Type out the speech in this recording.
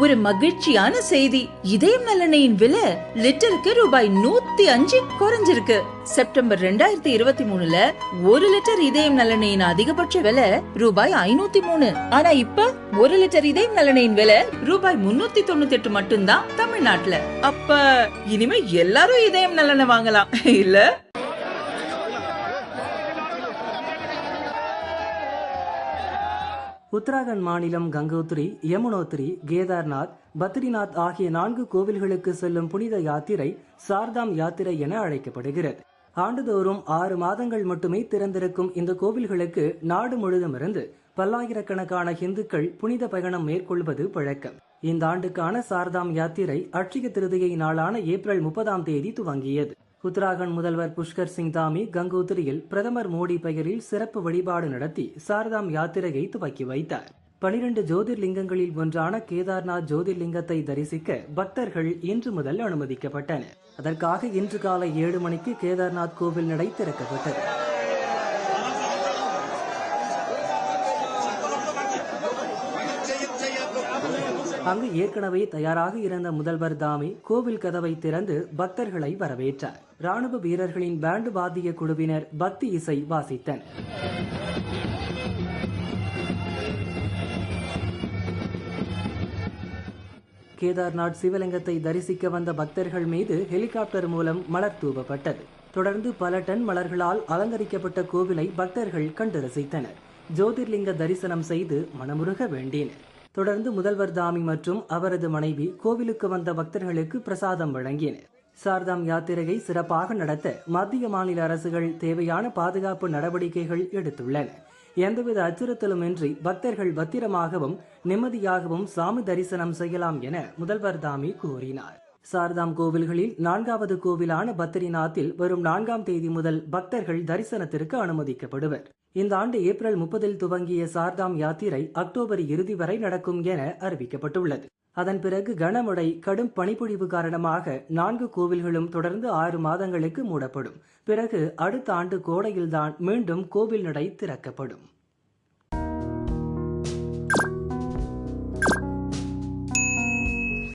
ஒரு மகிழ்ச்சியான செய்தி. இதயம் நல்லெண்ணெயின் விலை லிட்டருக்கு ரூபாய் 105 குறைஞ்சிருக்கு. செப்டம்பர் 2023ல 1 லிட்டர் இதயம் நல்லெண்ணெயின் அதிகபட்ச விலை ரூபாய் 503. ஆனா இப்ப 1 லிட்டர் இதயம் நல்லெண்ணெயின் விலை ரூபாய் 398 மட்டும்தான் தமிழ்நாட்டுல. அப்ப இனிமே எல்லாரும் இதயம் நல்லெண்ணெய் வாங்கலாம் இல்ல? உத்தராகண்ட் மாநிலம் கங்கோத்ரி, யமுனோத்ரி, கேதார்நாத், பத்ரிநாத் ஆகிய 4 கோவில்களுக்கு செல்லும் புனித யாத்திரை சார்தாம் யாத்திரை என அழைக்கப்படுகிறது. ஆண்டுதோறும் 6 மாதங்கள் மட்டுமே திறந்திருக்கும் இந்த கோவில்களுக்கு நாடு முழுவதும் இருந்து பல்லாயிரக்கணக்கான இந்துக்கள் புனித பயணம் மேற்கொள்வது வழக்கம். இந்த ஆண்டுக்கான சார்தாம் யாத்திரை அட்சய திருதியை நாளான ஏப்ரல் 30ஆம் தேதி துவங்கியது. உத்தராகண்ட் முதல்வர் புஷ்கர் சிங் தாமி கங்கோத்ரியில் பிரதமர் மோடி பெயரில் சிறப்பு வழிபாடு நடத்தி சாரதாம் யாத்திரையை துவக்கி வைத்தார். 12 ஜோதிர்லிங்கங்களில் ஒன்றான கேதார்நாத் ஜோதிர்லிங்கத்தை தரிசிக்க பக்தர்கள் இன்று முதல் அனுமதிக்கப்பட்டனர். அதற்காக இன்று காலை 7 மணிக்கு கேதார்நாத் கோவில் நடை திறக்கப்பட்டது. அங்கு ஏற்கனவே தயாராக இருந்த முதல்வர் தாமி கோவில் கதவை திறந்து பக்தர்களை வரவேற்றார். ராணுவ வீரர்களின் பேண்டு வாத்திய குழுவினர் பக்தி இசை வாசித்தனர். கேதார்நாத் சிவலிங்கத்தை தரிசிக்க வந்த பக்தர்கள் மீது ஹெலிகாப்டர் மூலம் மலர் தூவப்பட்டது. தொடர்ந்து பல டன் மலர்களால் அலங்கரிக்கப்பட்ட கோவிலை பக்தர்கள் கண்டு ரசித்தனர். ஜோதிர்லிங்க தரிசனம் செய்து மனமுருக வேண்டினர். தொடர்ந்து முதல்வர் தாமி மற்றும் அவரது மனைவி கோவிலுக்கு வந்த பக்தர்களுக்கு பிரசாதம் வழங்கினர். சார்தாம் யாத்திரையை சிறப்பாக நடத்த மத்திய மாநில அரசுகள் தேவையான பாதுகாப்பு நடவடிக்கைகள் எடுத்துள்ளன. எந்தவித அச்சுறுத்தலுமின்றி பக்தர்கள் பத்திரமாகவும் நிம்மதியாகவும் சாமி தரிசனம் செய்யலாம் என முதல்வர் தாமி கூறினார். சாரதாம் கோவில்களில் 4வது கோவிலான பத்ரிநாத்தில் வரும் 4ஆம் தேதி முதல் பக்தர்கள் தரிசனத்திற்கு அனுமதிக்கப்படுவர். இந்த ஆண்டு ஏப்ரல் 30இல் துவங்கிய சார்தாம் யாத்திரை அக்டோபர் இறுதி வரை நடக்கும் என அறிவிக்கப்பட்டுள்ளது. அதன் பிறகு கனமழை, கடும் பனிப்பொழிவு காரணமாக 4 கோவில்களும் தொடர்ந்து 6 மாதங்களுக்கு மூடப்படும். பிறகு அடுத்த ஆண்டு கோடையில்தான் மீண்டும் கோவில் நடை திறக்கப்படும்.